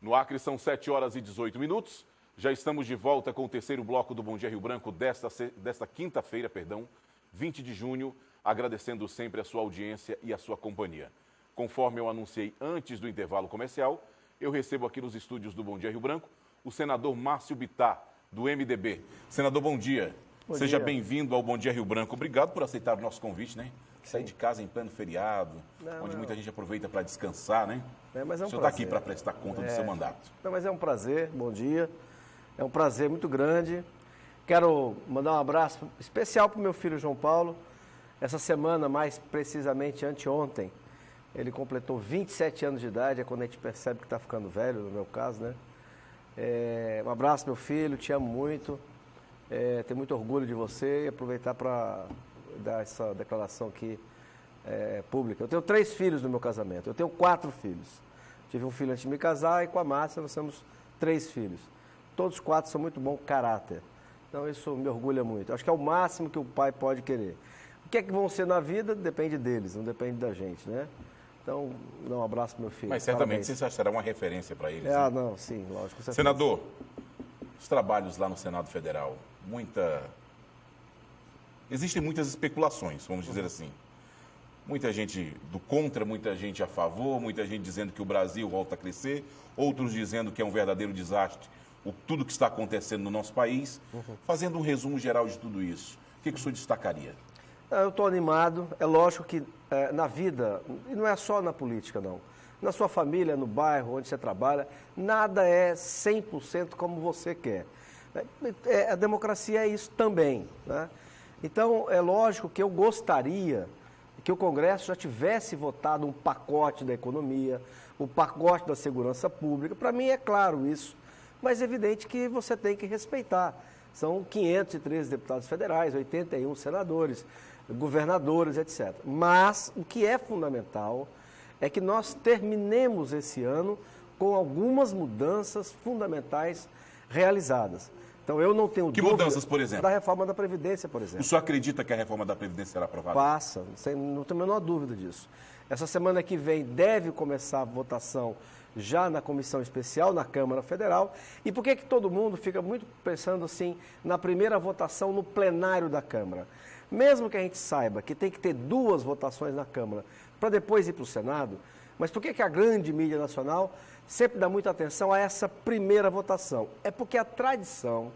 No Acre são 7 horas e 18 minutos. Já estamos de volta com o terceiro bloco do Bom Dia Rio Branco desta quinta-feira, 20 de junho, agradecendo sempre a sua audiência e a sua companhia. Conforme eu anunciei antes do intervalo comercial, eu recebo aqui nos estúdios do Bom Dia Rio Branco o senador Márcio Bittar, do MDB. Senador, bom dia. Seja bem-vindo ao Bom Dia Rio Branco. Obrigado por aceitar o nosso convite, né? Sair de casa em pleno feriado, onde muita gente aproveita para descansar, né? Mas é um o senhor está aqui para prestar conta do seu mandato. Mas é um prazer, bom dia. É um prazer muito grande. Quero mandar um abraço especial para o meu filho João Paulo. Essa semana, mais precisamente anteontem, ele completou 27 anos de idade, é quando a gente percebe que está ficando velho, no meu caso, né? Um abraço, meu filho, te amo muito. Tenho muito orgulho de você e aproveitar para dar essa declaração aqui pública. Eu tenho 3 filhos no meu casamento, eu tenho 4 filhos. Tive um filho antes de me casar e com a Márcia nós temos 3 filhos. Todos 4 são muito bom caráter. Então isso me orgulha muito. Acho que é o máximo que o pai pode querer. O que é que vão ser na vida depende deles, não depende da gente, né? Então, dá um abraço pro meu filho. Mas certamente você será uma referência para eles. Não, sim, lógico. Senador, os trabalhos lá no Senado Federal, existem muitas especulações, vamos dizer assim. Muita gente do contra, muita gente a favor, muita gente dizendo que o Brasil volta a crescer, outros dizendo que é um verdadeiro desastre tudo que está acontecendo no nosso país. Fazendo um resumo geral de tudo isso, o que o senhor destacaria? Eu estou animado. É lógico que na vida, e não é só na política, não. Na sua família, no bairro, onde você trabalha, nada é 100% como você quer. A democracia é isso também, né? Então, é lógico que eu gostaria que o Congresso já tivesse votado um pacote da economia, o pacote da segurança pública. Para mim é claro isso, mas é evidente que você tem que respeitar. São 513 deputados federais, 81 senadores, governadores, etc. Mas o que é fundamental é que nós terminemos esse ano com algumas mudanças fundamentais realizadas. Então, eu não tenho dúvida... Que mudanças, por exemplo? Da reforma da Previdência, por exemplo. O senhor acredita que a reforma da Previdência será aprovada? Passa, não tenho a menor dúvida disso. Essa semana que vem deve começar a votação já na Comissão Especial, na Câmara Federal. E por que todo mundo fica muito pensando assim na primeira votação no plenário da Câmara? Mesmo que a gente saiba que tem que ter 2 votações na Câmara para depois ir para o Senado, mas por que a grande mídia nacional sempre dá muita atenção a essa primeira votação? É porque a tradição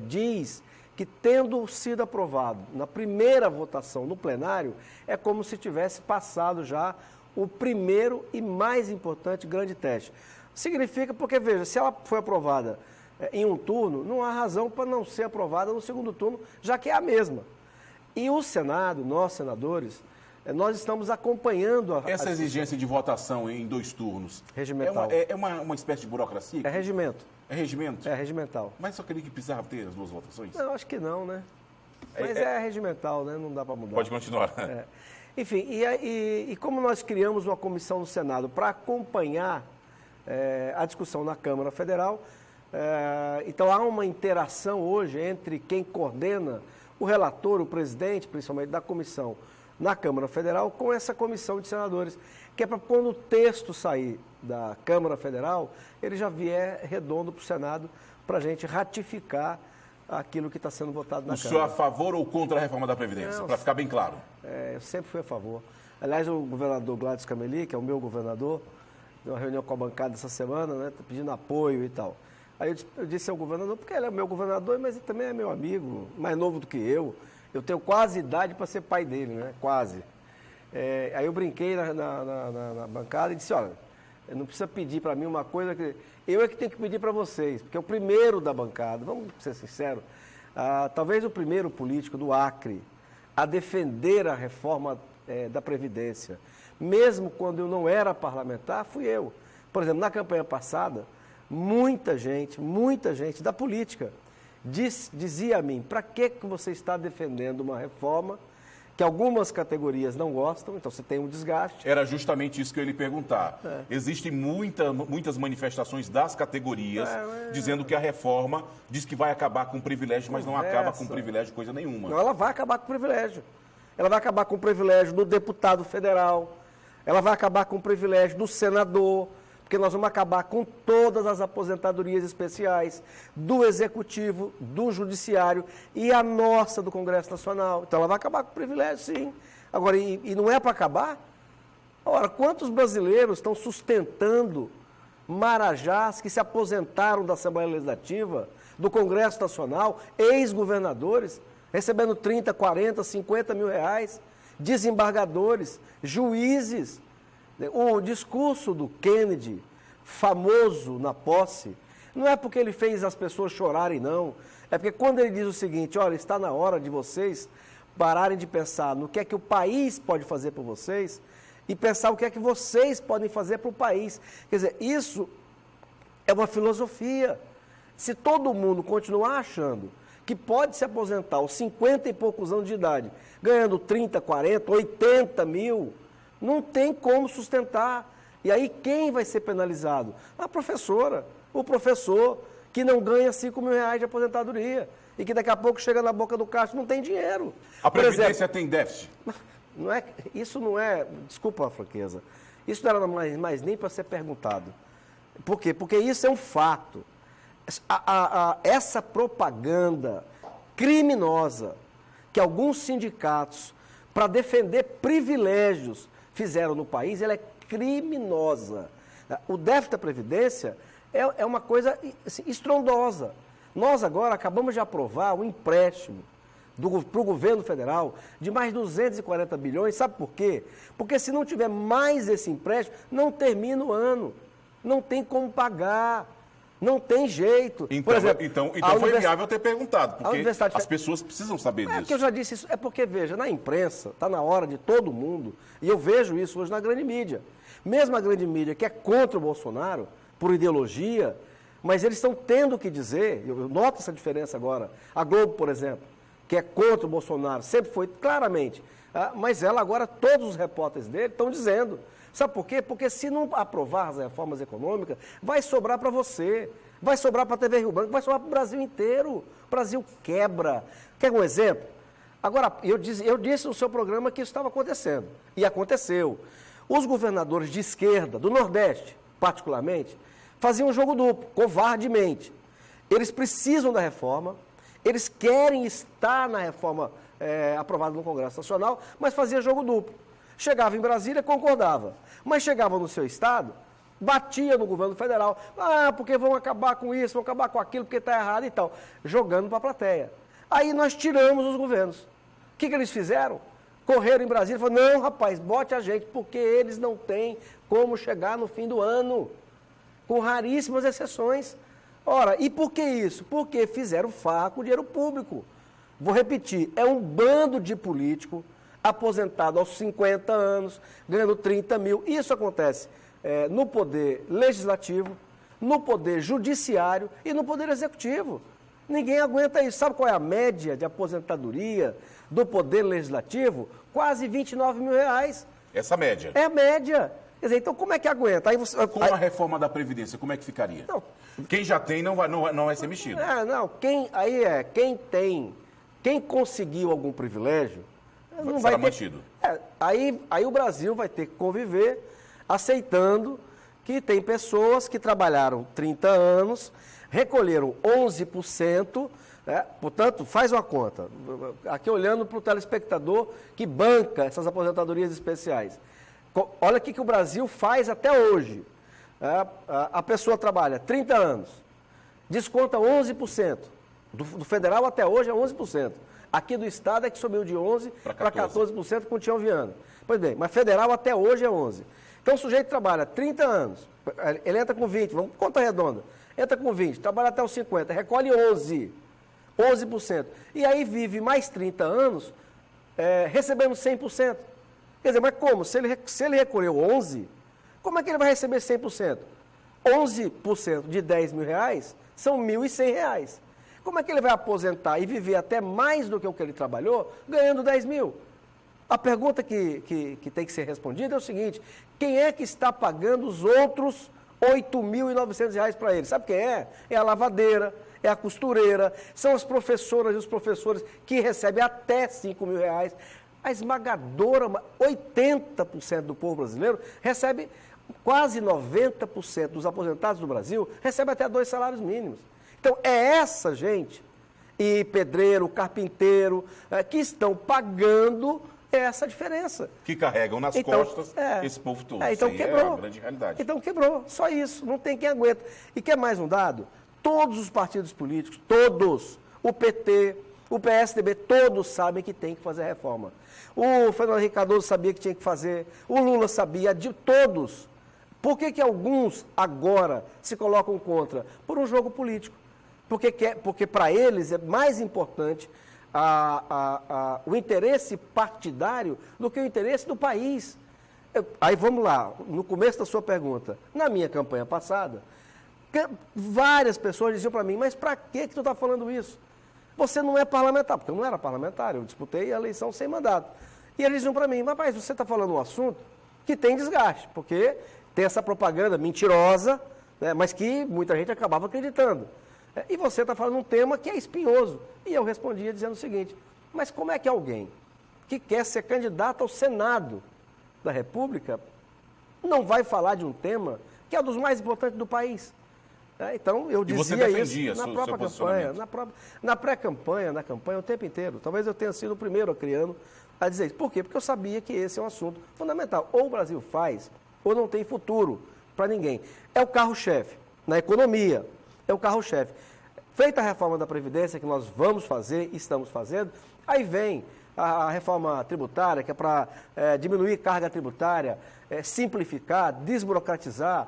diz que, tendo sido aprovado na primeira votação no plenário, é como se tivesse passado já o primeiro e mais importante grande teste. Significa porque, veja, se ela foi aprovada em um turno, não há razão para não ser aprovada no segundo turno, já que é a mesma. E o Senado, nós senadores, nós estamos acompanhando essa exigência de votação em 2 turnos. Regimental. É uma espécie de burocracia? É regimento. É regimento? É regimental. Mas só queria que precisava ter as 2 votações? Não, acho que não, né? Mas é regimental, né? Não dá para mudar. Pode continuar. Enfim, e como nós criamos uma comissão no Senado para acompanhar a discussão na Câmara Federal, então há uma interação hoje entre quem coordena, o relator, o presidente, principalmente da comissão na Câmara Federal, com essa comissão de senadores, que é para quando o texto sair da Câmara Federal, ele já vier redondo para o Senado, para a gente ratificar aquilo que está sendo votado na Câmara. O senhor é a favor ou contra a reforma da Previdência? Para ficar bem claro. Eu sempre fui a favor. Aliás, o governador Gladys Cameli, que é o meu governador, deu uma reunião com a bancada essa semana, né, pedindo apoio e tal. Aí eu disse ao governador, porque ele é meu governador, mas ele também é meu amigo, mais novo do que eu. Eu tenho quase idade para ser pai dele, né? Quase. Aí eu brinquei na bancada e disse, olha, não precisa pedir para mim uma coisa que... Eu é que tenho que pedir para vocês, porque o primeiro da bancada, vamos ser sinceros, talvez o primeiro político do Acre a defender a reforma da Previdência, mesmo quando eu não era parlamentar, fui eu. Por exemplo, na campanha passada, muita gente da política dizia a mim, para que você está defendendo uma reforma que algumas categorias não gostam, então você tem um desgaste. Era justamente isso que eu ia lhe perguntar. Existem muitas manifestações das categorias dizendo que a reforma diz que vai acabar com o privilégio, mas não acaba com o privilégio coisa nenhuma. Não, ela vai acabar com o privilégio. Ela vai acabar com o privilégio do deputado federal, ela vai acabar com o privilégio do senador, Porque nós vamos acabar com todas as aposentadorias especiais do Executivo, do Judiciário e a nossa do Congresso Nacional. Então ela vai acabar com o privilégio, sim. Agora, e não é para acabar? Ora, quantos brasileiros estão sustentando marajás que se aposentaram da Assembleia Legislativa, do Congresso Nacional, ex-governadores, recebendo 30, 40, 50 mil reais, desembargadores, juízes? O discurso do Kennedy, famoso na posse, não é porque ele fez as pessoas chorarem, não. É porque quando ele diz o seguinte, olha, está na hora de vocês pararem de pensar no que é que o país pode fazer por vocês e pensar o que é que vocês podem fazer para o país. Quer dizer, isso é uma filosofia. Se todo mundo continuar achando que pode se aposentar aos 50 e poucos anos de idade, ganhando 30, 40, 80 mil, não tem como sustentar. E aí quem vai ser penalizado? A professora, o professor, que não ganha 5 mil reais de aposentadoria e que daqui a pouco chega na boca do caixa e não tem dinheiro. A Previdência tem déficit? Isso não é, desculpa a franqueza, isso não era mais nem para ser perguntado. Por quê? Porque isso é um fato. Essa propaganda criminosa que alguns sindicatos, para defender privilégios, fizeram no país, ela é criminosa. O déficit da Previdência é uma coisa assim, estrondosa. Nós agora acabamos de aprovar um empréstimo para o governo federal de mais 240 bilhões. Sabe por quê? Porque se não tiver mais esse empréstimo, não termina o ano. Não tem como pagar. Não tem jeito. Então, por exemplo, então foi viável ter perguntado, porque as pessoas precisam saber disso. É que eu já disse isso. É porque, veja, na imprensa, está na hora de todo mundo, e eu vejo isso hoje na grande mídia. Mesmo a grande mídia que é contra o Bolsonaro, por ideologia, mas eles estão tendo que dizer, eu noto essa diferença agora, a Globo, por exemplo, que é contra o Bolsonaro, sempre foi claramente, mas ela agora, todos os repórteres dele estão dizendo. Sabe por quê? Porque se não aprovar as reformas econômicas, vai sobrar para você, vai sobrar para a TV Rio Branco, vai sobrar para o Brasil inteiro. O Brasil quebra. Quer um exemplo? Agora, eu disse no seu programa que isso estava acontecendo, e aconteceu. Os governadores de esquerda, do Nordeste, particularmente, faziam um jogo duplo, covardemente. Eles precisam da reforma, eles querem estar na reforma aprovada no Congresso Nacional, mas fazia jogo duplo. Chegava em Brasília, concordava. Mas chegava no seu estado, batia no governo federal. Porque vão acabar com isso, vão acabar com aquilo, porque está errado e tal. Jogando para a plateia. Aí nós tiramos os governos. O que eles fizeram? Correram em Brasília e falaram, não, rapaz, bote a gente, porque eles não têm como chegar no fim do ano. Com raríssimas exceções. Ora, e por que isso? Porque fizeram farra com o dinheiro público. Vou repetir, é um bando de político aposentado aos 50 anos, ganhando 30 mil. Isso acontece no poder legislativo, no poder judiciário e no poder executivo. Ninguém aguenta isso. Sabe qual é a média de aposentadoria do poder legislativo? Quase 29 mil reais. Essa média? É a média. Quer dizer, então como é que aguenta? Com a reforma da Previdência, como é que ficaria? Não, quem já tem não vai ser mexido. Quem conseguiu algum privilégio, não vai ter mantido. Aí o Brasil vai ter que conviver aceitando que tem pessoas que trabalharam 30 anos, recolheram 11%, portanto, faz uma conta. Aqui olhando para o telespectador que banca essas aposentadorias especiais. Olha o que o Brasil faz até hoje. A pessoa trabalha 30 anos, desconta 11%. Do federal até hoje é 11%. Aqui do Estado é que subiu de 11% para 14% com o Tião Viana. Pois bem, mas federal até hoje é 11%. Então o sujeito trabalha 30 anos, ele entra com 20, vamos conta redonda, entra com 20, trabalha até os 50, recolhe 11%. E aí vive mais 30 anos recebendo 100%. Quer dizer, mas como? Se ele recolheu 11%, como é que ele vai receber 100%? 11% de 10 mil reais são R$ 1.100. Como é que ele vai aposentar e viver até mais do que o que ele trabalhou, ganhando 10 mil? A pergunta que tem que ser respondida é o seguinte, quem é que está pagando os outros R$ 8.900 para ele? Sabe quem é? É a lavadeira, é a costureira, são as professoras e os professores que recebem até R$ 5 mil. A esmagadora, 80% do povo brasileiro recebe quase 90% dos aposentados do Brasil recebem até 2 salários mínimos. Então, é essa gente, e pedreiro, carpinteiro, que estão pagando essa diferença. Que carregam nas costas esse povo todo. Então isso quebrou. É a grande realidade. Então quebrou, só isso, não tem quem aguenta. E quer mais um dado? Todos os partidos políticos, todos, o PT, o PSDB, todos sabem que tem que fazer reforma. O Fernando Henrique Cardoso sabia que tinha que fazer, o Lula sabia, de todos. Por que alguns agora se colocam contra? Por um jogo político. Porque para eles é mais importante o interesse partidário do que o interesse do país. Aí vamos lá, no começo da sua pergunta. Na minha campanha passada, várias pessoas diziam para mim, mas para que tu está falando isso? Você não é parlamentar, porque eu não era parlamentar, eu disputei a eleição sem mandato. E eles diziam para mim, rapaz, você está falando um assunto que tem desgaste, porque tem essa propaganda mentirosa, né, mas que muita gente acabava acreditando. E você está falando um tema que é espinhoso. E eu respondia dizendo o seguinte, mas como é que alguém que quer ser candidato ao Senado da República não vai falar de um tema que é um dos mais importantes do país? Então, eu dizia você defendia isso na própria campanha, na pré-campanha, na campanha, o tempo inteiro. Talvez eu tenha sido o primeiro acriano a dizer isso. Por quê? Porque eu sabia que esse é um assunto fundamental. Ou o Brasil faz, ou não tem futuro para ninguém. É o carro-chefe na economia. É o carro-chefe. Feita a reforma da Previdência, que nós vamos fazer, estamos fazendo, aí vem a reforma tributária, que é para diminuir carga tributária, simplificar, desburocratizar.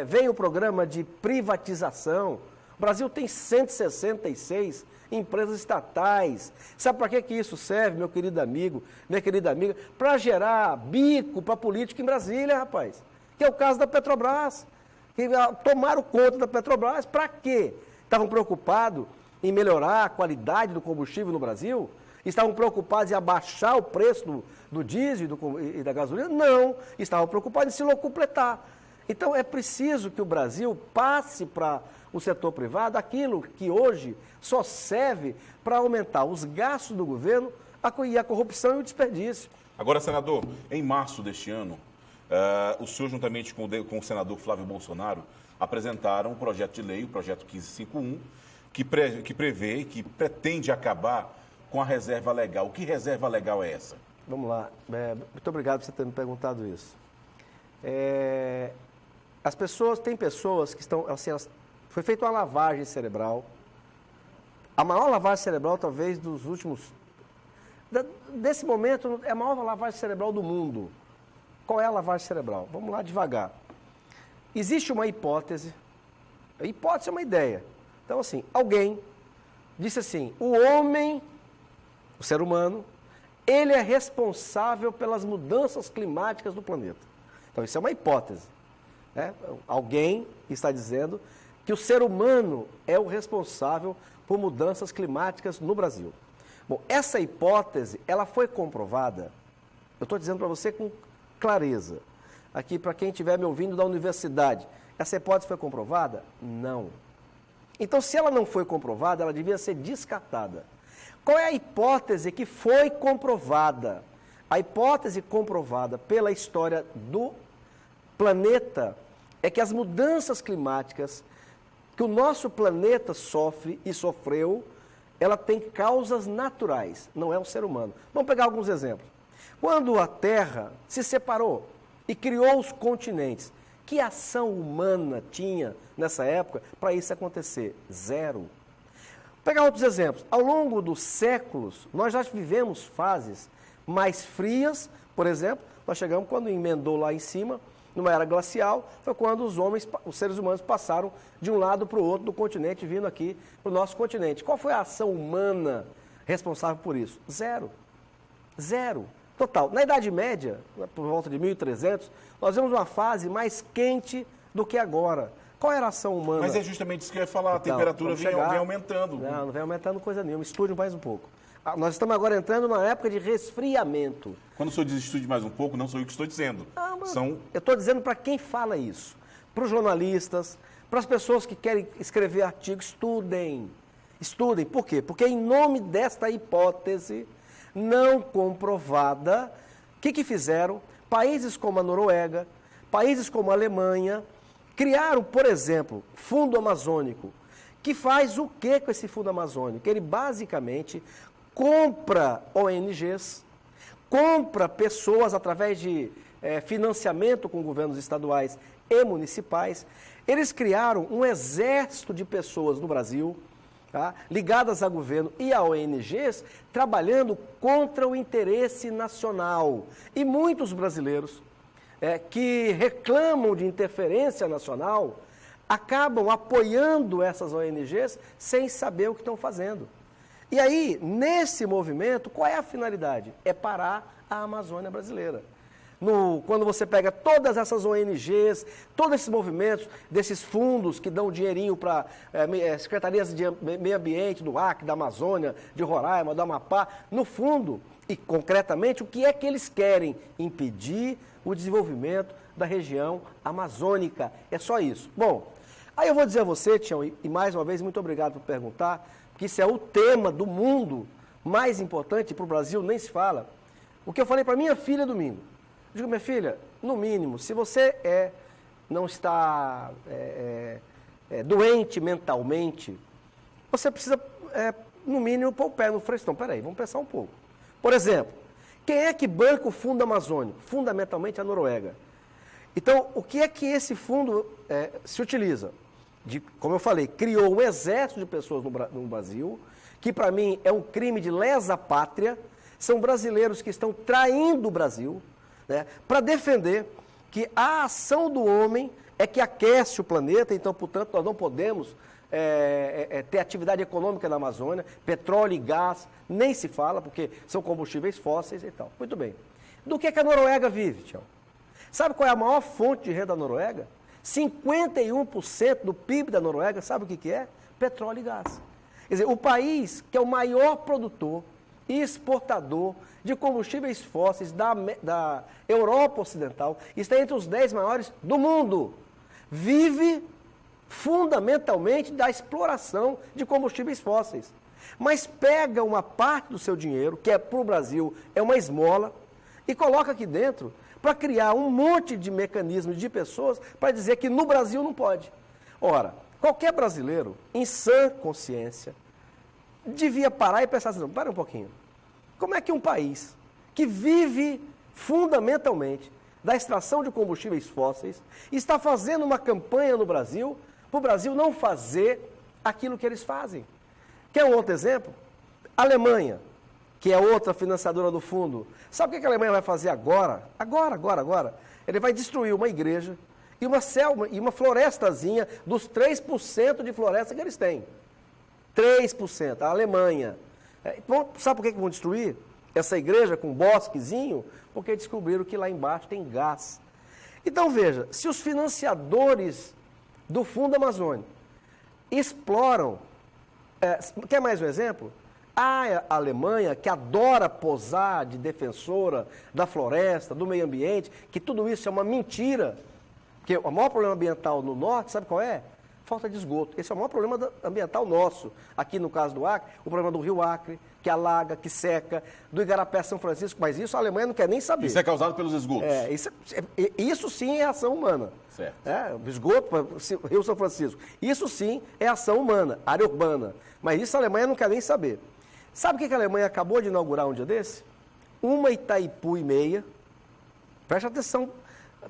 Vem o programa de privatização. O Brasil tem 166 empresas estatais. Sabe para que isso serve, meu querido amigo, minha querida amiga? Para gerar bico para política em Brasília, rapaz. Que é o caso da Petrobras. Que tomaram conta da Petrobras, para quê? Estavam preocupados em melhorar a qualidade do combustível no Brasil? Estavam preocupados em abaixar o preço do diesel e da gasolina? Não, estavam preocupados em se locupletar. Então é preciso que o Brasil passe para o setor privado aquilo que hoje só serve para aumentar os gastos do governo e a corrupção e o desperdício. Agora, senador, em março deste ano, o senhor, juntamente com o senador Flávio Bolsonaro, apresentaram um projeto de lei, o projeto 1551, que prevê, que pretende acabar com a reserva legal. Que reserva legal é essa? Vamos lá. Muito obrigado por você ter me perguntado isso. Tem pessoas que estão, assim, foi feita uma lavagem cerebral, a maior lavagem cerebral talvez dos últimos, desse momento, é a maior lavagem cerebral do mundo. Qual é a lavagem cerebral? Vamos lá devagar. Existe uma hipótese, a hipótese é uma ideia. Então, assim, alguém disse assim, o homem, o ser humano, ele é responsável pelas mudanças climáticas do planeta. Então, isso é uma hipótese. Alguém está dizendo que o ser humano é o responsável por mudanças climáticas no Brasil. Bom, essa hipótese, ela foi comprovada, eu estou dizendo para você com clareza, aqui para quem estiver me ouvindo da universidade, essa hipótese foi comprovada? Não. Então, se ela não foi comprovada, ela devia ser descartada. Qual é a hipótese que foi comprovada? A hipótese comprovada pela história do planeta é que as mudanças climáticas que o nosso planeta sofre e sofreu, ela tem causas naturais, não é o ser humano. Vamos pegar alguns exemplos. Quando a Terra se separou e criou os continentes, que ação humana tinha nessa época para isso acontecer? Zero. Vou pegar outros exemplos. Ao longo dos séculos, nós já vivemos fases mais frias, por exemplo, nós chegamos quando emendou lá em cima, numa era glacial, foi quando os seres humanos passaram de um lado para o outro do continente, vindo aqui para o nosso continente. Qual foi a ação humana responsável por isso? Zero. Zero. Total. Na Idade Média, por volta de 1300, nós vemos uma fase mais quente do que agora. Qual era a ação humana? Mas é justamente isso que eu ia falar, a temperatura vem aumentando. Não vem aumentando coisa nenhuma. Estude mais um pouco. Nós estamos agora entrando numa época de resfriamento. Quando o senhor diz estude mais um pouco, não sou eu que estou dizendo. Eu estou dizendo para quem fala isso. Para os jornalistas, para as pessoas que querem escrever artigos, estudem. Estudem. Por quê? Porque em nome desta hipótese não comprovada, o que fizeram? Países como a Noruega, Países como a Alemanha criaram, por exemplo, Fundo Amazônico, que faz o que com esse Fundo Amazônico? Ele basicamente compra ONGs, compra pessoas através de financiamento com governos estaduais e municipais. Eles criaram um exército de pessoas no Brasil, tá, ligadas a governo e a ONGs, trabalhando contra o interesse nacional. E muitos brasileiros que reclamam de interferência nacional acabam apoiando essas ONGs sem saber o que estão fazendo. E aí, nesse movimento, qual é a finalidade? É parar a Amazônia brasileira. Quando você pega todas essas ONGs, todos esses movimentos, desses fundos que dão dinheirinho para secretarias de meio ambiente do Acre, da Amazônia, de Roraima, do Amapá, no fundo, e concretamente, o que é que eles querem? Impedir o desenvolvimento da região amazônica. É só isso. Bom, aí eu vou dizer a você, Tião, e mais uma vez, muito obrigado por perguntar, porque isso é o tema do mundo mais importante, para o Brasil nem se fala. O que eu falei para minha filha domingo. Eu digo, minha filha, no mínimo, se você não está doente mentalmente, você precisa, no mínimo, pôr o pé no freio. Então, peraí, vamos pensar um pouco. Por exemplo, quem é que banca o Fundo Amazônico? Fundamentalmente a Noruega. Então, o que é que esse fundo se utiliza? Como eu falei, criou um exército de pessoas no Brasil, que para mim é um crime de lesa pátria. São brasileiros que estão traindo o Brasil, né, para defender que a ação do homem é que aquece o planeta, então, portanto, nós não podemos ter atividade econômica na Amazônia, petróleo e gás, nem se fala, porque são combustíveis fósseis e tal. Muito bem. Do que a Noruega vive, Tião? Sabe qual é a maior fonte de renda da Noruega? 51% do PIB da Noruega, sabe o que é? Petróleo e gás. Quer dizer, o país que é o maior produtor e exportador de combustíveis fósseis da Europa Ocidental, está entre os 10 maiores do mundo. Vive fundamentalmente da exploração de combustíveis fósseis. Mas pega uma parte do seu dinheiro, que é para o Brasil, é uma esmola, e coloca aqui dentro para criar um monte de mecanismos de pessoas para dizer que no Brasil não pode. Ora, qualquer brasileiro, em sã consciência, devia parar e pensar assim, não, para um pouquinho. Como é que um país que vive fundamentalmente da extração de combustíveis fósseis está fazendo uma campanha no Brasil para o Brasil não fazer aquilo que eles fazem? Quer um outro exemplo? A Alemanha, que é outra financiadora do fundo. Sabe o que a Alemanha vai fazer agora? Agora. Ele vai destruir uma igreja e uma selva e uma florestazinha dos 3% de floresta que eles têm. 3%, a Alemanha. Sabe por que vão destruir essa igreja com um bosquezinho? Porque descobriram que lá embaixo tem gás. Então veja, se os financiadores do Fundo Amazônico exploram... quer mais um exemplo? A Alemanha, que adora posar de defensora da floresta, do meio ambiente, que tudo isso é uma mentira, porque o maior problema ambiental no norte, sabe qual é? Falta de esgoto. Esse é o maior problema ambiental nosso. Aqui no caso do Acre, o problema do rio Acre, que alaga, que seca, do Igarapé São Francisco, mas isso a Alemanha não quer nem saber. Isso é causado pelos esgotos. Isso sim é ação humana. Certo. O esgoto, Rio São Francisco. Isso sim é ação humana, área urbana. Mas isso a Alemanha não quer nem saber. Sabe o que a Alemanha acabou de inaugurar um dia desse? Uma Itaipu e meia. Preste atenção,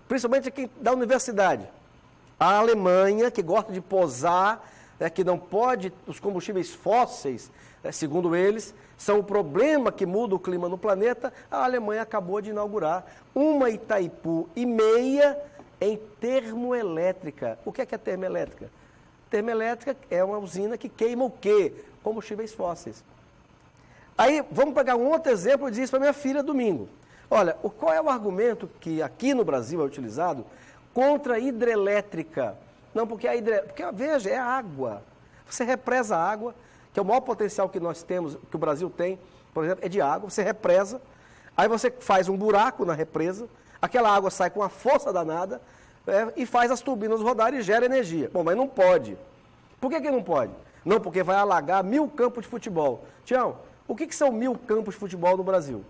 principalmente aqui da universidade. A Alemanha, que gosta de posar, que não pode, os combustíveis fósseis, segundo eles, são o problema que muda o clima no planeta, a Alemanha acabou de inaugurar uma Itaipu e meia em termoelétrica. O que é termoelétrica? Termoelétrica é uma usina que queima o quê? Combustíveis fósseis. Aí, vamos pegar um outro exemplo, eu disse isso para minha filha domingo. Olha, qual é o argumento que aqui no Brasil é utilizado contra a hidrelétrica? Não, porque veja, é água. Você represa a água, que é o maior potencial que nós temos, que o Brasil tem, por exemplo, é de água. Você represa, aí você faz um buraco na represa, aquela água sai com uma força danada e faz as turbinas rodarem e gera energia. Bom, mas não pode. Por que não pode? Não, porque vai alagar 1000 campos de futebol. Tião, o que são 1000 campos de futebol no Brasil?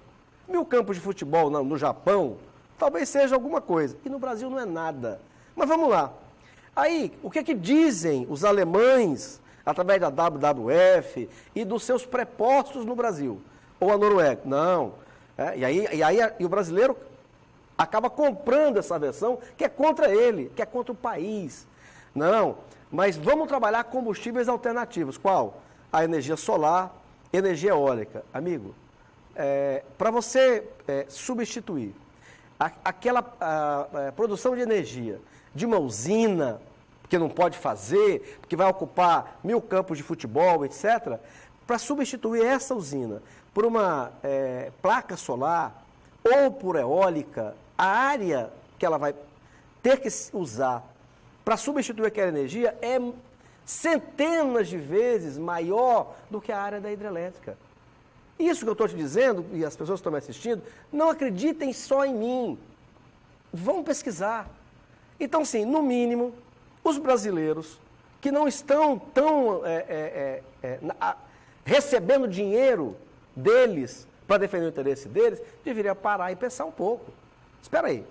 1000 campos de futebol no Japão, talvez seja alguma coisa. E no Brasil não é nada. Mas vamos lá. Aí, o que é que dizem os alemães, através da WWF e dos seus prepostos no Brasil? Ou a Noruega? Não. E o brasileiro acaba comprando essa versão que é contra ele, que é contra o país. Não, mas vamos trabalhar combustíveis alternativos. Qual? A energia solar, energia eólica. Amigo, para você substituir aquela produção de energia de uma usina, que não pode fazer, porque vai ocupar 1000 campos de futebol, etc., para substituir essa usina por uma placa solar ou por eólica, a área que ela vai ter que usar para substituir aquela energia é centenas de vezes maior do que a área da hidrelétrica. Isso que eu estou te dizendo, e as pessoas que estão me assistindo, não acreditem só em mim. Vão pesquisar. Então, sim, no mínimo, os brasileiros que não estão tão recebendo dinheiro deles para defender o interesse deles, deveriam parar e pensar um pouco. Espera aí.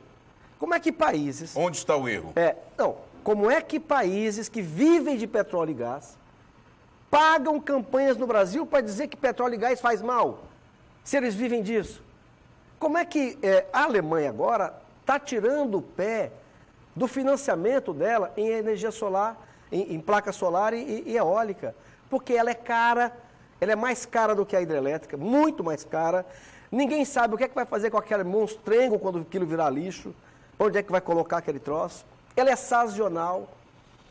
Como é que países... Onde está o erro? Como é que países que vivem de petróleo e gás pagam campanhas no Brasil para dizer que petróleo e gás faz mal, se eles vivem disso? Como é que a Alemanha agora está tirando o pé do financiamento dela em energia solar, em placa solar e eólica? Porque ela é cara, ela é mais cara do que a hidrelétrica, muito mais cara. Ninguém sabe o que é que vai fazer com aquele monstrengo quando aquilo virar lixo, onde é que vai colocar aquele troço. Ela é sazonal.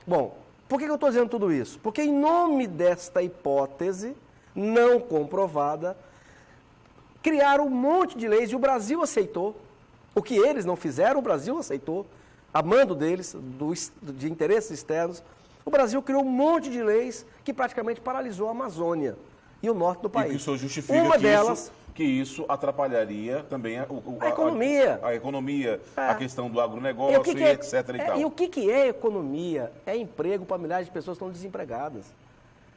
Bom, por que eu estou dizendo tudo isso? Porque em nome desta hipótese não comprovada, criaram um monte de leis e o Brasil aceitou. O que eles não fizeram, o Brasil aceitou, a mando deles, de interesses externos. O Brasil criou um monte de leis que praticamente paralisou a Amazônia e o norte do país. E que o senhor justifica que isso atrapalharia também a economia. A economia, a questão do agronegócio, etc. e tal. E o que é economia? É emprego para milhares de pessoas que estão desempregadas.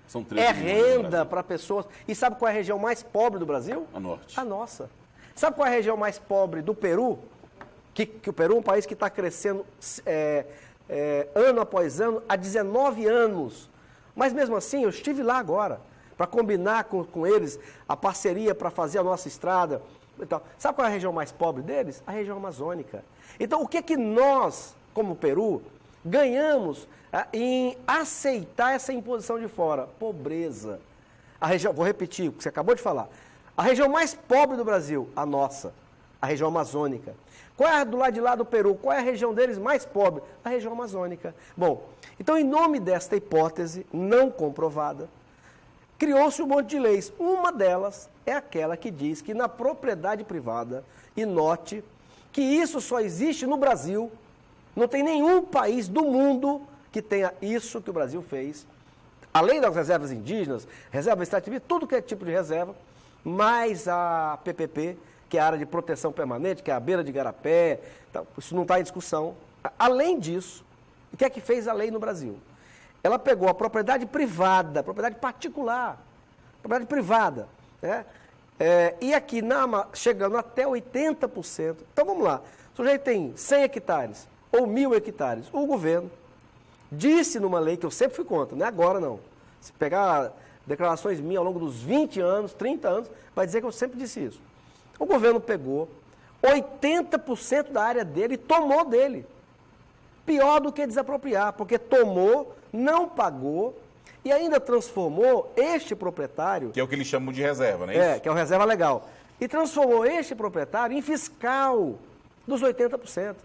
São 13 milhões renda para pessoas. E sabe qual é a região mais pobre do Brasil? A norte. A nossa. Sabe qual é a região mais pobre do Peru? Que o Peru é um país que está crescendo ano após ano, há 19 anos. Mas mesmo assim, eu estive lá agora, para combinar com eles a parceria para fazer a nossa estrada. Então, sabe qual é a região mais pobre deles? A região amazônica. Então, o que nós, como Peru, ganhamos em aceitar essa imposição de fora? Pobreza. Vou repetir o que você acabou de falar. A região mais pobre do Brasil, a nossa, a região amazônica. Qual é do lado de lá do Peru? Qual é a região deles mais pobre? A região amazônica. Bom, então, em nome desta hipótese não comprovada, criou-se um monte de leis. Uma delas é aquela que diz que na propriedade privada, e note que isso só existe no Brasil, não tem nenhum país do mundo que tenha isso que o Brasil fez, além das reservas indígenas, reserva extrativista, tudo que é tipo de reserva, mais a PPP, que é a área de proteção permanente, que é a beira de Igarapé, então, isso não está em discussão. Além disso, o que é que fez a lei no Brasil? Ela pegou a propriedade privada, propriedade particular, propriedade privada, né? E aqui, chegando até 80%. Então, vamos lá. O sujeito tem 100 hectares ou 1000 hectares. O governo disse numa lei, que eu sempre fui contra, não é agora não. Se pegar declarações minhas ao longo dos 20 anos, 30 anos, vai dizer que eu sempre disse isso. O governo pegou 80% da área dele e tomou dele. Pior do que desapropriar, porque tomou, não pagou e ainda transformou este proprietário... Que é o que eles chamam de reserva, não é isso? Que é o reserva legal. E transformou este proprietário em fiscal dos 80%.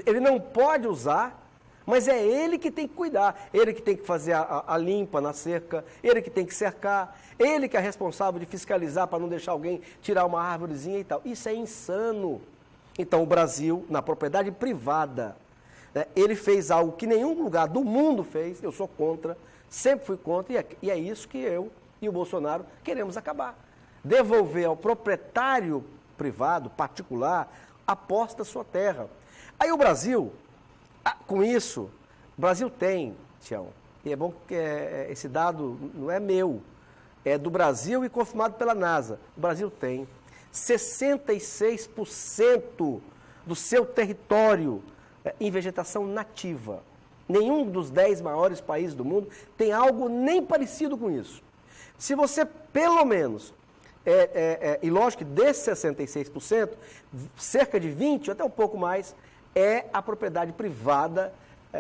Ele não pode usar, mas é ele que tem que cuidar. Ele que tem que fazer a limpa na cerca, ele que tem que cercar, ele que é responsável de fiscalizar para não deixar alguém tirar uma árvorezinha e tal. Isso é insano. Então, o Brasil, na propriedade privada... Ele fez algo que nenhum lugar do mundo fez, eu sou contra, sempre fui contra, e é isso que eu e o Bolsonaro queremos acabar. Devolver ao proprietário privado, particular, a posse da sua terra. Aí o Brasil, com isso, o Brasil tem, Tião, e é bom que esse dado não é meu, é do Brasil e confirmado pela NASA. O Brasil tem 66% do seu território em vegetação nativa. Nenhum dos 10 maiores países do mundo tem algo nem parecido com isso. Se você, pelo menos, e lógico que desses 66%, cerca de 20%, até um pouco mais, é a propriedade privada,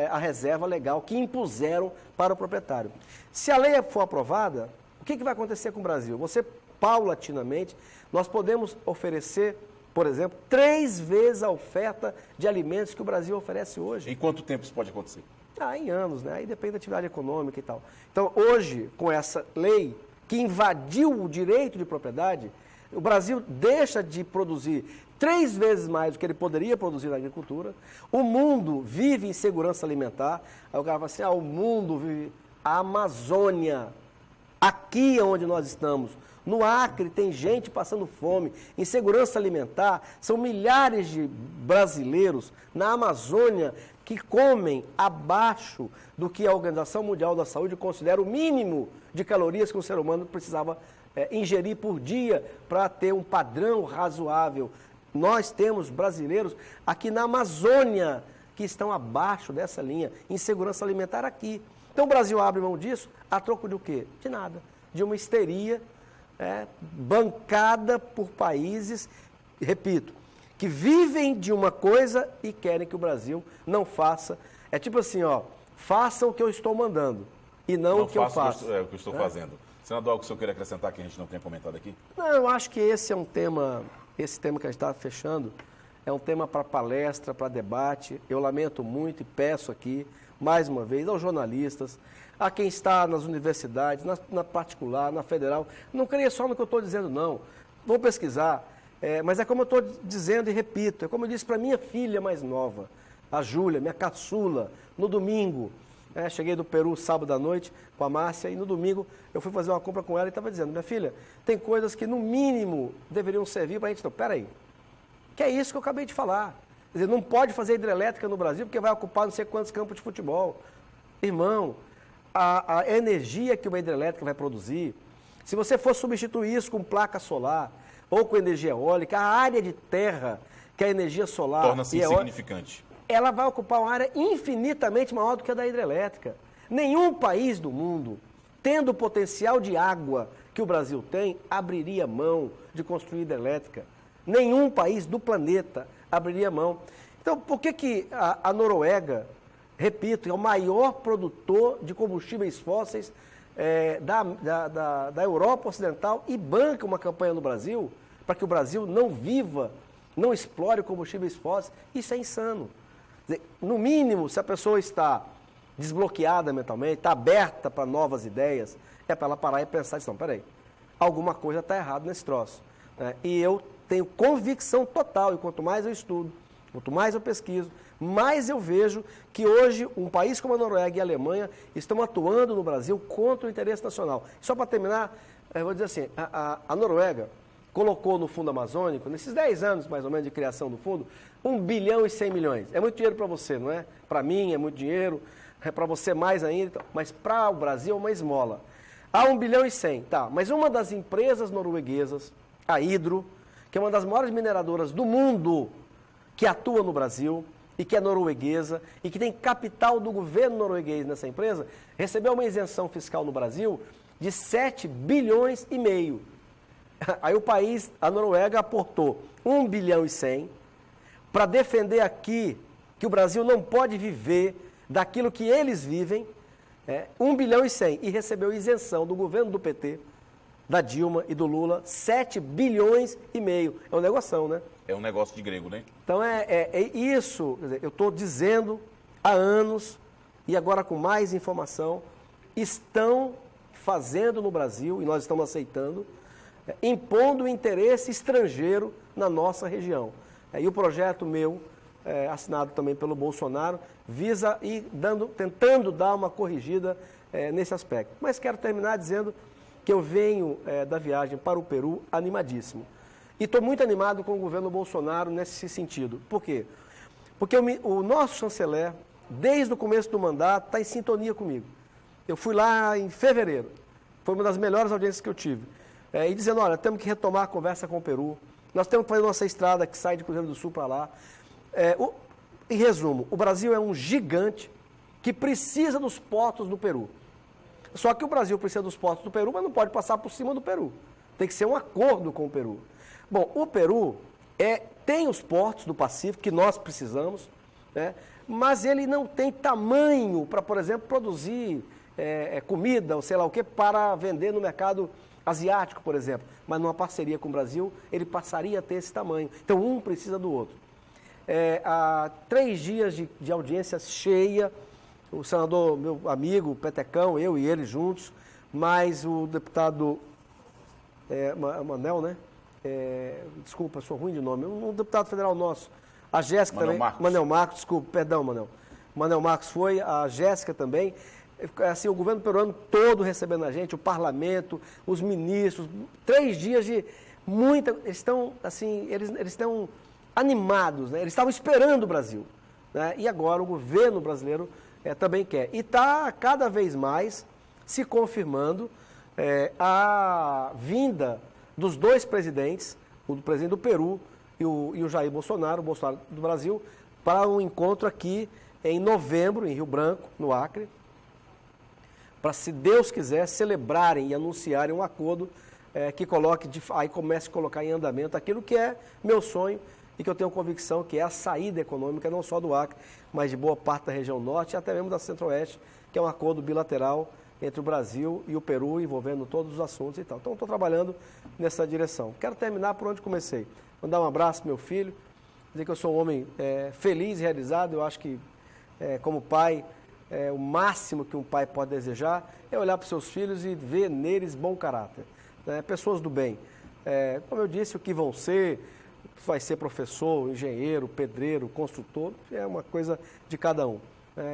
a reserva legal que impuseram para o proprietário. Se a lei for aprovada, o que vai acontecer com o Brasil? Você, paulatinamente, nós podemos oferecer, por exemplo, 3 vezes a oferta de alimentos que o Brasil oferece hoje. Em quanto tempo isso pode acontecer? Em anos, né? Aí depende da atividade econômica e tal. Então, hoje, com essa lei que invadiu o direito de propriedade, o Brasil deixa de produzir 3 vezes mais do que ele poderia produzir na agricultura. O mundo vive insegurança alimentar. Aí o cara fala assim, o mundo vive... A Amazônia, aqui onde nós estamos, no Acre, tem gente passando fome, insegurança alimentar. São milhares de brasileiros na Amazônia que comem abaixo do que a Organização Mundial da Saúde considera o mínimo de calorias que um ser humano precisava ingerir por dia para ter um padrão razoável. Nós temos brasileiros aqui na Amazônia que estão abaixo dessa linha, insegurança alimentar aqui. Então o Brasil abre mão disso a troco de o quê? De nada, de uma histeria bancada por países, repito, que vivem de uma coisa e querem que o Brasil não faça. É tipo assim, façam o que eu estou mandando e não o que eu faço. O que eu estou fazendo. Senador, algo que o senhor queria acrescentar que a gente não tenha comentado aqui? Não, eu acho que esse é um tema, esse tema que a gente está fechando, é um tema para palestra, para debate. Eu lamento muito e peço aqui, mais uma vez, aos jornalistas, a quem está nas universidades, na particular, na federal, não creia só no que eu estou dizendo, não. Vão pesquisar. Mas é como eu estou dizendo e repito, é como eu disse para minha filha mais nova, a Júlia, minha caçula, no domingo. Cheguei do Peru sábado à noite com a Márcia e no domingo eu fui fazer uma compra com ela e estava dizendo, minha filha, tem coisas que no mínimo deveriam servir para a gente. Então, peraí, que é isso que eu acabei de falar. Quer dizer, não pode fazer hidrelétrica no Brasil porque vai ocupar não sei quantos campos de futebol. Irmão, a energia que uma hidrelétrica vai produzir, se você for substituir isso com placa solar ou com energia eólica, a área de terra que a energia solar... Torna-se insignificante. Ela vai ocupar uma área infinitamente maior do que a da hidrelétrica. Nenhum país do mundo, tendo o potencial de água que o Brasil tem, abriria mão de construir hidrelétrica. Nenhum país do planeta abriria mão. Então, por que a Noruega, repito, é o maior produtor de combustíveis fósseis da Europa Ocidental e banca uma campanha no Brasil para que o Brasil não viva, não explore combustíveis fósseis? Isso é insano. Quer dizer, no mínimo, se a pessoa está desbloqueada mentalmente, está aberta para novas ideias, é para ela parar e pensar assim, não, peraí, alguma coisa está errada nesse troço. E eu tenho convicção total, e quanto mais eu estudo, quanto mais eu pesquiso, mais eu vejo que hoje um país como a Noruega e a Alemanha estão atuando no Brasil contra o interesse nacional. Só para terminar, eu vou dizer assim, a Noruega colocou no Fundo Amazônico, nesses 10 anos mais ou menos de criação do fundo, 1 bilhão e 100 milhões. É muito dinheiro para você, não é? Para mim é muito dinheiro, é para você mais ainda, mas para o Brasil é uma esmola. Há 1 bilhão e 100, tá, mas uma das empresas norueguesas, a Hydro, que é uma das maiores mineradoras do mundo, que atua no Brasil e que é norueguesa e que tem capital do governo norueguês nessa empresa, recebeu uma isenção fiscal no Brasil de 7 bilhões e meio. Aí o país, a Noruega, aportou 1 bilhão e 100 para defender aqui que o Brasil não pode viver daquilo que eles vivem, 1 bilhão e 100, e recebeu isenção do governo do PT, da Dilma e do Lula, 7 bilhões e meio. É um negoção, né? É um negócio de grego, né? Então é isso, quer dizer, eu estou dizendo há anos, e agora com mais informação, estão fazendo no Brasil, e nós estamos aceitando, impondo interesse estrangeiro na nossa região. E o projeto meu, assinado também pelo Bolsonaro, visa ir tentando dar uma corrigida nesse aspecto. Mas quero terminar dizendo que eu venho da viagem para o Peru animadíssimo. E estou muito animado com o governo Bolsonaro nesse sentido. Por quê? Porque o nosso chanceler, desde o começo do mandato, está em sintonia comigo. Eu fui lá em fevereiro, foi uma das melhores audiências que eu tive. E dizendo, olha, temos que retomar a conversa com o Peru, nós temos que fazer nossa estrada que sai de Cruzeiro do Sul para lá. Em resumo, o Brasil é um gigante que precisa dos portos do Peru. Só que o Brasil precisa dos portos do Peru, mas não pode passar por cima do Peru. Tem que ser um acordo com o Peru. Bom, o Peru tem os portos do Pacífico que nós precisamos, né? Mas ele não tem tamanho para, por exemplo, produzir comida ou sei lá o que para vender no mercado asiático, por exemplo. Mas numa parceria com o Brasil, ele passaria a ter esse tamanho. Então, um precisa do outro. Há 3 dias de audiência cheia, o senador, meu amigo, Petecão, eu e ele juntos, mais o deputado Manel, né? Desculpa, sou ruim de nome, um deputado federal nosso, a Jéssica também. Manel Marcos, desculpa, perdão, Manel. Manel Marcos foi, a Jéssica também. Assim, o governo peruano todo recebendo a gente, o parlamento, os ministros, 3 dias de muita. Eles estão, assim, eles estão animados, né? Eles estavam esperando o Brasil, né? E agora o governo brasileiro também quer. E está cada vez mais se confirmando a vinda dos 2 presidentes, o presidente do Peru e o Jair Bolsonaro, o Bolsonaro do Brasil, para um encontro aqui em novembro, em Rio Branco, no Acre, para, se Deus quiser, celebrarem e anunciarem um acordo que aí comece a colocar em andamento aquilo que é meu sonho e que eu tenho convicção que é a saída econômica não só do Acre, mas de boa parte da região norte e até mesmo da centro-oeste, que é um acordo bilateral entre o Brasil e o Peru, envolvendo todos os assuntos e tal. Então, estou trabalhando nessa direção. Quero terminar por onde comecei. Mandar um abraço para meu filho, dizer que eu sou um homem feliz e realizado. Eu acho que, como pai, o máximo que um pai pode desejar é olhar para os seus filhos e ver neles bom caráter, né? Pessoas do bem. Como eu disse, o que vão ser, vai ser professor, engenheiro, pedreiro, construtor, é uma coisa de cada um.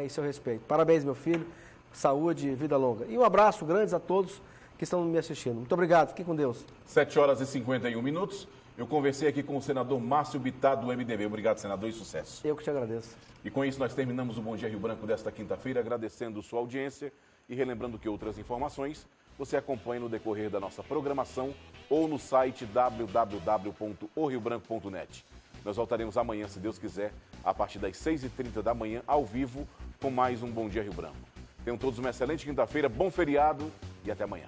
Isso eu respeito. Parabéns, meu filho. Saúde e vida longa. E um abraço grande a todos que estão me assistindo. Muito obrigado. Fiquem com Deus. 7h51. Eu conversei aqui com o senador Márcio Bittar, do MDB. Obrigado, senador, e sucesso. Eu que te agradeço. E com isso nós terminamos o Bom Dia Rio Branco desta quinta-feira, agradecendo sua audiência e relembrando que outras informações você acompanha no decorrer da nossa programação ou no site www.oriobranco.net. Nós voltaremos amanhã, se Deus quiser, a partir das 6h30 da manhã, ao vivo, com mais um Bom Dia Rio Branco. Tenham todos uma excelente quinta-feira, bom feriado e até amanhã.